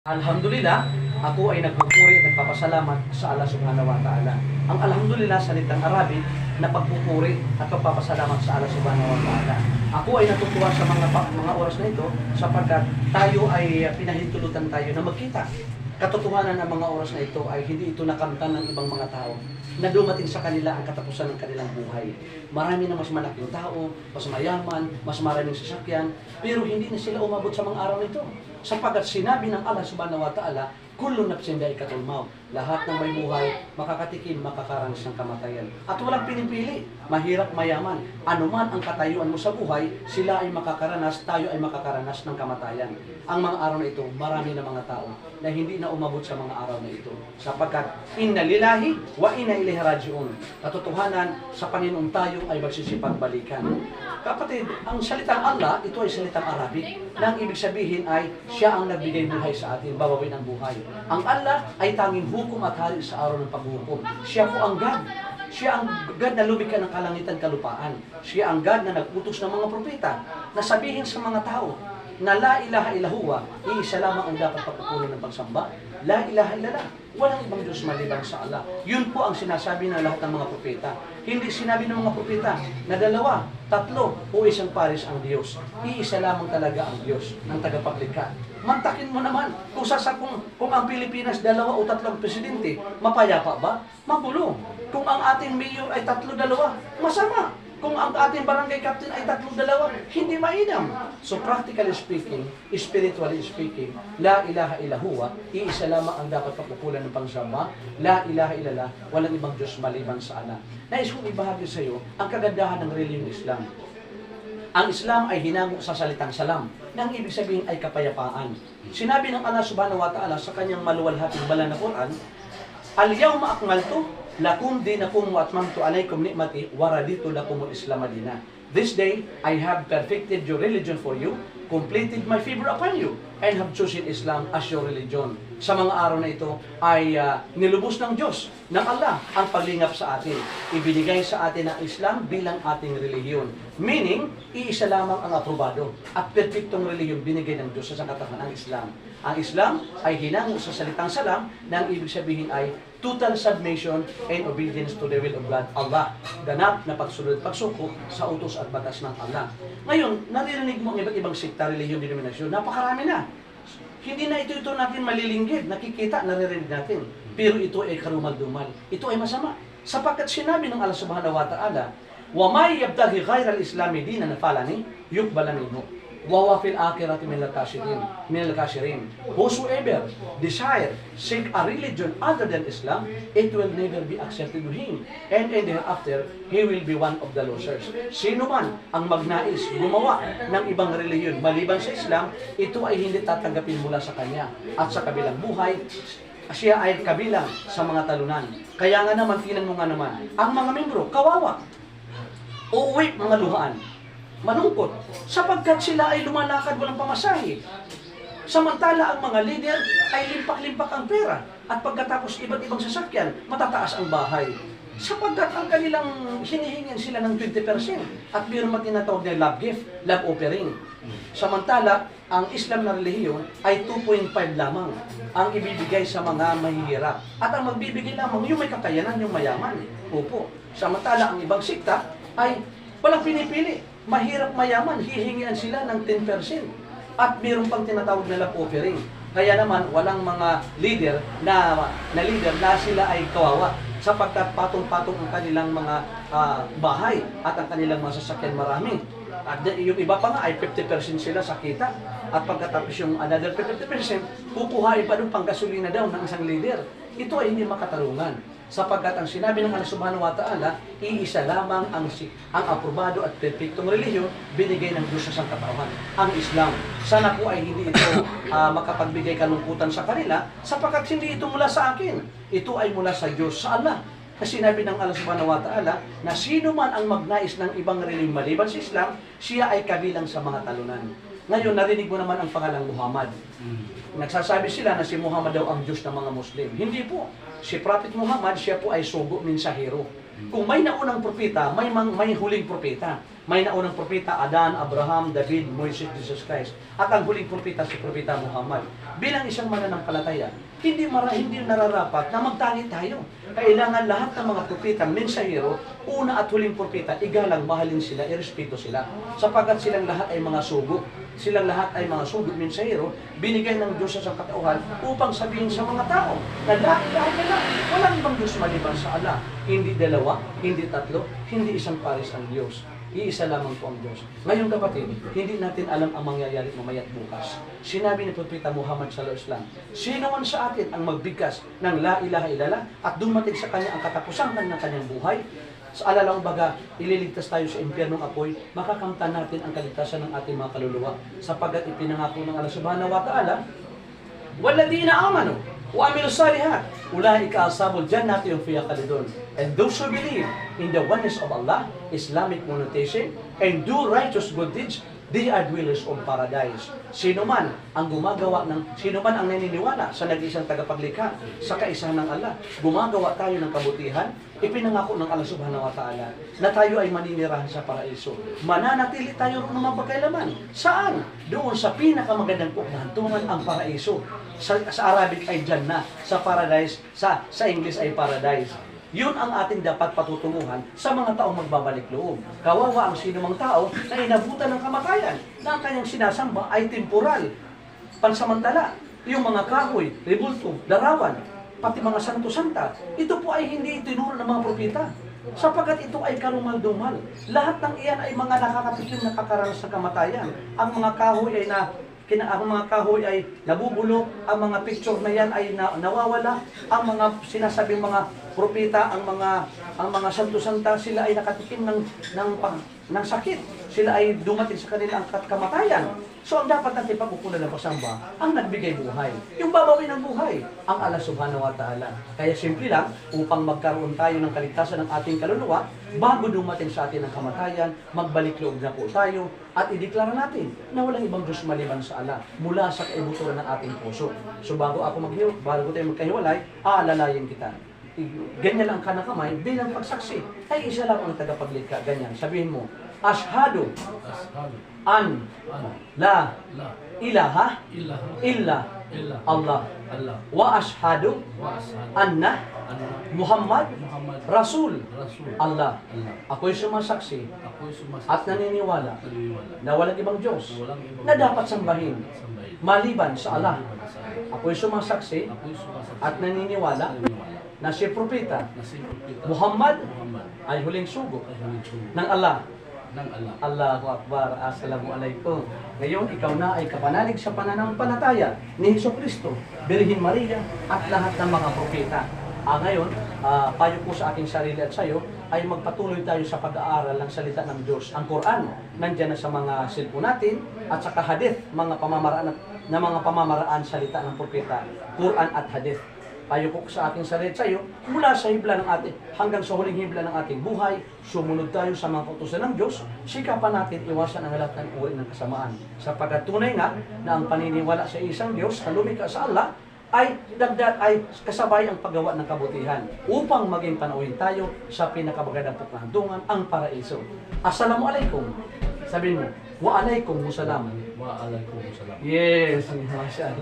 Alhamdulillah, ako ay nagpupuri at nagpapasalamat sa Allah subhanahu wa ta'ala. Ang alhamdulillah, salitang Arabic na pagpupuri at pagpapasalamat sa Allah subhanahu wa ta'ala. Ako ay natutuwa sa mga oras na ito sapagkat tayo ay pinahintulutan tayo na magkita. Katotohanan ng mga oras na ito ay hindi ito nakamtan ng ibang mga tao na dumating sa kanila ang katapusan ng kanilang buhay. Marami na mas malaking tao, mas mayaman, mas maraming sasakyan, pero hindi na sila umabot sa mga araw nito. Sapagkat sinabi ng Allah subhanahu wa ta'ala, kullu nafsin dha'iqatul maut. Lahat ng may buhay, makakatikim, makakaranas ng kamatayan. At walang pinipili, mahirap, mayaman. Anuman ang katayuan mo sa buhay, sila ay makakaranas, tayo ay makakaranas ng kamatayan. Ang mga araw na ito, marami na mga tao na hindi na umabot sa mga araw na ito. Sapagkat, inna lillahi wa inna ilaihi raji'un. Katotohanan, sa Panginoon tayo ay magsisipagbalikan. Kapatid, ang salitang Allah, ito ay salitang Arabic, na ang ibig sabihin ay siya ang nagbigay buhay sa atin, babawin ang buhay. Ang Allah ay tanging hukom at hari sa araw ng paghukom. Siya po ang God. Siya ang God na lumikha ng kalangitan kalupaan. Siya ang God na nag-utos ng mga propeta na sabihin sa mga tao na la ilaha ilahuwa, iisa lamang ang dapat pagkukunan ng pagsamba. La ilaha illallah. Walang ibang Diyos maliban sa Allah. Yun po ang sinasabi ng lahat ng mga propeta. Hindi sinabi ng mga propeta na dalawa, tatlo, o isang pares ang Diyos. Iisa lamang talaga ang Diyos ng tagapaglikha. Mantakin mo naman kung ang Pilipinas dalawa o tatlong presidente, mapayapa ba? Magulo. Kung ang ating mayor ay tatlo-dalawa, masama. Kung ang ating barangay captain ay tatlo-dalawa, hindi mainam. So practically speaking, spiritually speaking, la ilaha ilahuwa, iisa lamang ang dapat pagkukulan ng pagsamba. La ilaha illallah, walang ibang Diyos maliban sa Allah. Nais kong ibahagi sa iyo ang kagandahan ng reliyong Islam. Ang Islam ay hinango sa salitang salam, na ang ibig sabihin ay kapayapaan. Sinabi ng Allah subhanahu wa ta'ala sa kanyang maluwalhating banal na Quran, Al-yawma akmaltu lakum dinakum wa atmamtu alaykum ni'mati wa raditu lakumul Islam madina. This day I have perfected your religion for you, completed my favor upon you, and have chosen Islam as your religion. Sa mga araw na ito ay nilubos ng Diyos, ng Allah, ang paglingap sa atin. Ibinigay sa atin ang Islam bilang ating relihiyon. Meaning, iisa lamang ang aprobado at perfectong relihiyon binigay ng Diyos sa sangkatauhan ng Islam. Ang Islam ay hinango sa salitang salam na ang ibig sabihin ay total submission and obedience to the will of God, Allah. Ganap na pagsunod at pagsuko sa utos at batas ng Allah. Ngayon, naririnig mo ang iba't ibang sekta, relihiyon, denominasyon. Napakarami na. Hindi na ito natin malilinggit, nakikita, naririnig natin. Pero ito ay karumal-dumal. Ito ay masama. Sapagkat sinabi ng Allah subhanahu wa ta'ala, وَمَا يَبْتَغِي غَيْرَ الْإِسْلَامِ دِينًا فَلَنِ يُقْبَلَ مِنْهُ وَهُوَ فِي الْآخِرَةِ مِنَ الْخَاسِرِينَ. Whosoever desire seek a religion other than Islam, it will never be accepted to him, and in the hereafter he will be one of the losers. Sino man ang magnais gumawa ng ibang relihiyon maliban sa Islam, ito ay hindi tatanggapin mula sa kanya, at sa kabilang buhay siya ay kabilang sa mga talunan. Kaya nga naman, tingnan mo nga naman, ang mga membro, kawawa, uuwi mga luhaan, malungkot, sapagkat sila ay lumalakad walang pamasahe. Samantala ang mga leader ay limpak-limpak ang pera, at pagkatapos iba't ibang sasakyan, matataas ang bahay. Sapagkat ang kanilang hinihingin sila ng 20% at mayroon matinatawag na love gift, love offering. Samantala, ang Islam na relihiyon ay 2.5 lamang ang ibibigay sa mga mahihirap. At ang magbibigay lamang yung may kakayanan, yung mayaman. Opo. Samantala, ang ibang sikta ay walang pinipili. Mahirap mayaman, hihingian sila ng 10%. At mayroon pang tinatawag na love offering. Kaya naman, walang mga leader na sila ay kawawa, sapagkat patong-patong ang kanilang mga bahay at ang kanilang mga sasakyan marami. At yung iba pa nga ay 50% sila sa kita. At pagkatapos yung another 50%, kukuhain pa doon pang gasolina daw ng isang leader. Ito ay hindi makatarungan. Sapagkat ang sinabi ng Allah subhanahu wa ta'ala, iisa lamang ang aprobado at perfectong relihiyon binigay ng Diyos sa sangkatauhan, ang Islam. Sana po ay hindi ito makapagbigay kalungkutan sa kanila, sapagkat hindi ito mula sa akin. Ito ay mula sa Diyos, sa Allah. Kasi sinabi ng Allah subhanahu wa ta'ala na sino man ang magnais ng ibang relihiyon maliban sa Islam, siya ay kabilang sa mga talunan. Ngayon, narinig mo naman ang pangalang Muhammad. Nagsasabi sila na si Muhammad daw ang Diyos ng mga Muslim. Hindi po. Si Prophet Muhammad, siya po ay sugo mensahero. Kung may naunang propeta, may huling propeta. May naunang propeta, Adan, Abraham, David, Moises, Jesus Christ. At ang huling propeta, si Propeta Muhammad. Bilang isang mananampalataya, hindi nararapat na magtangi tayo. Kailangan lahat ng mga propeta, mensahero, una at huling propeta, igalang, mahalin sila, irespeto sila. Sapagkat silang lahat ay mga sugo. Silang lahat ay mga sugo, mensahero, binigay ng Diyos sa katauhan upang sabihin sa mga tao na lahat na walang ibang Diyos maliban sa Allah. Hindi dalawa, hindi tatlo, hindi isang pares ang Diyos. Iisa lamang po ang Diyos. Ngayon kapatid, hindi natin alam ang mangyayari mamaya't bukas. Sinabi ni Propeta Muhammad sallallahu alaihi wasallam, sino man sa atin ang magbigkas ng la ilaha illallah at dumating sa kanya ang katapusan ng kanyang buhay, sa alalang baga, ililigtas tayo sa impyernong apoy, makakamtan natin ang kaligtasan ng ating mga kaluluwa. Sapagkat ipinangako ng Allah subhanahu wa ta'ala, waladina amanu wa amilu salihat, ulaika ashabul jannati hum fiha khalidun. And those who believe in the oneness of Allah, Islamic monotheism, and do righteous good deeds, they are dwellers of paradise. Sino man ang naniniwala sa nag-isang tagapaglikha, sa kaisahan ng Allah, gumagawa tayo ng kabutihan, ipinangako ng Allah subhanahu wa ta'ala na tayo ay maninirahan sa paraiso. Mananatili tayo roon ng mapagkailaman. Saan? Doon sa pinakamagandang pagnahantungan, ang paraiso. Sa Arabic ay Jannah, sa paradise, sa English ay paradise. Yun ang ating dapat patutunguhan sa mga taong magbabalik loob. Kawawa ang sinumang tao na inabutan ng kamatayan na ang kanyang sinasamba ay temporal, pansamantala. Yung mga kahoy, rebulto, larawan, pati mga santo-santa, ito po ay hindi itinuro ng mga propeta. Sapagkat ito ay karumal-dumal. Lahat ng iyan ay mga nakakatikim na kakaranas ng kamatayan. Ang mga kahoy ay nabubulok, ang mga picture na yan ay nawawala, ang mga sinasabing mga propeta, ang mga santo-santa, sila ay nakatikim ng sakit. Sila ay dumating sa kanila ang kamatayan. So ang dapat natin pagkukunan ng pasamba, ang nagbigay buhay. Yung babawi ng buhay, ang Allah subhanahu wa ta'ala. Kaya simple lang, upang magkaroon tayo ng kaligtasan ng ating kaluluwa, bago dumating sa atin ang kamatayan, magbalik loob na po tayo, at ideklara natin na walang ibang Diyos maliban sa Allah, mula sa kaibuturan ng ating puso. So bago tayo magkahiwalay, aalalayan kita. Ganyan lang ka na kamay bilang pagsaksi. Ay isa lang ang tagapaglikha. Ganyan. Sabihin mo, Ashhadu an la ilaha illa Allah wa ashhadu anna Muhammad Rasul Allah. Ako'y sumasaksi at naniniwala na walang ibang Diyos na dapat sambahin maliban sa Allah. Ako'y sumasaksi at naniniwala na si Propeta Muhammad ay huling sugo ng Allah. Allahu Akbar, Assalamualaikum. Ngayon, ikaw na ay kapanalig sa pananampalataya ni Hesukristo, Birhen Maria, at lahat ng mga propeta. Ngayon, payo ko sa aking sarili at sa iyo ay magpatuloy tayo sa pag-aaral ng salita ng Diyos. Ang Quran, nandiyan na sa mga cellphone natin, at sa hadith, mga pamamaraan salita ng propeta, Quran at hadith. Payo ko sa ating sarili sa iyo, mula sa hibla ng ating, hanggang sa huling hibla ng ating buhay, sumunod tayo sa mga kautusan ng Diyos, sikapan natin iwasan ang lahat ng uri ng kasamaan. Sapagkat tunay nga na ang paniniwala sa isang Diyos na lumikha sa Allah, ay kasabay ang paggawa ng kabutihan upang maging panauhin tayo sa pinakamagandang pagkahandungan, ang paraiso. Assalamualaikum. Sabihin mo, wa alaikum salam. Wa alaikum salam. Yes, masya Allah.